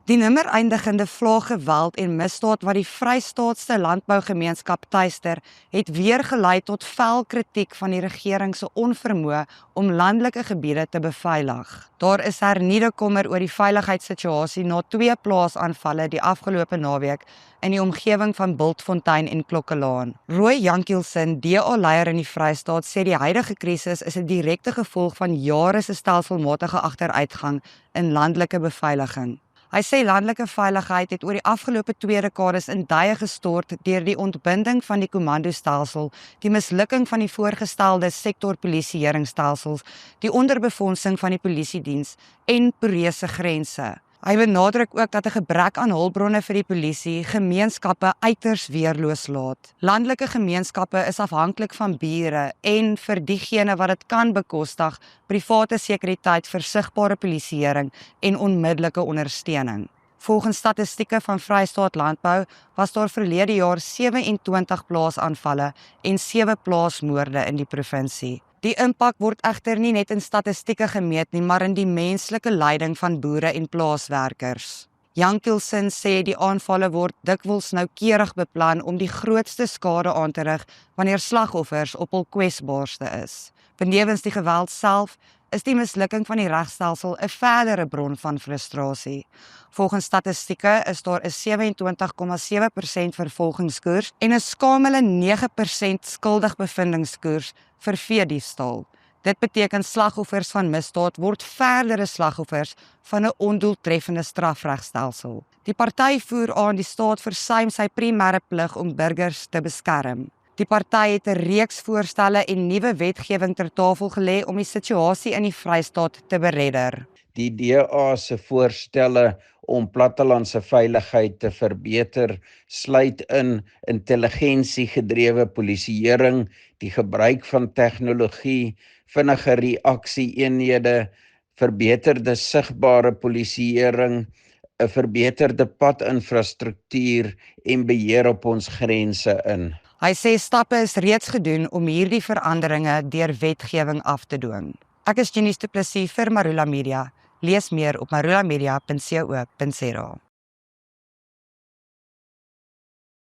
Die nimmer eindigende vlaag geweld en misdaad wat die Vrystaatse landbougemeenskap tuister, het weer gelei tot fel kritiek van die regering se onvermoë om landelike gebiede te beveilig. Daar is hernieude kommer oor die veiligheidssituasie na 2 plaasaanvalle die afgelope naweek in die omgewing van Bultfontein en Klokkelaan. Roy Jankielsen, DA-leier in die Vrystaat, sê die huidige krisis is 'n direkte gevolg van jare se stelselmatige agteruitgang in landelike beveiliging. Hy sê landelike veiligheid het oor die afgelope 2 dekades in duie gestort deur die ontbinding van die kommandostelsel, die mislukking van die voorgestelde sektorpolisieeringsstelsels, die onderbefondsing van die polisiediens en poreuse grense. Hy benadruk ook dat 'n gebrek aan hulpbronne vir die polisie gemeenskappe uiters weerloos laat. Landelike gemeenskappe is afhanklik van bure en vir diegene wat dit kan bekostig, private sekuriteit vir sigbare polisieering en onmiddellike ondersteuning. Volgens statistieke van Vrystaat Landbou was daar verlede jaar 27 plaasaanvalle en 7 plaasmoorde in die provinsie. Die impak word egter nie net in statistieke gemeet nie, maar in die menslike lyding van boere en plaaswerkers. Jankielsen sê die aanvalle word dikwels noukeurig beplan om die grootste skade aan te rig wanneer slagoffers op hul kwesbaarste is. Benewens die geweld self is die mislukking van die regstelsel 'n verdere bron van frustrasie. Volgens statistieke is daar 'n 27,7% vervolgingskoers en 'n skamele 9% skuldig bevindingskoers vir veediefstal. Dit beteken slagoffers van misdaad word verdere slagoffers van 'n ondoeltreffende strafregstelsel. Die party voer aan die staat versuim sy primêre plig om burgers te beskerm. Die party het 'n reeks voorstelle en nuwe wetgewing ter tafel gelê om die situasie in die Vrystaat te beredder. Die DA se voorstelle om plattelandse veiligheid te verbeter sluit in intelligensiegedrewe polisieering, die gebruik van tegnologie, vinnige reaksie-eenhede, verbeterde sigbare polisieering, 'n verbeterde padinfrastruktuur en beheer op ons grense in. Hy sê stappe is reeds gedoen om hierdie veranderinge deur wetgewing af te dwing. Ek is Janice du Plessis vir Marula Media. Lees meer op marulamedia.co.za.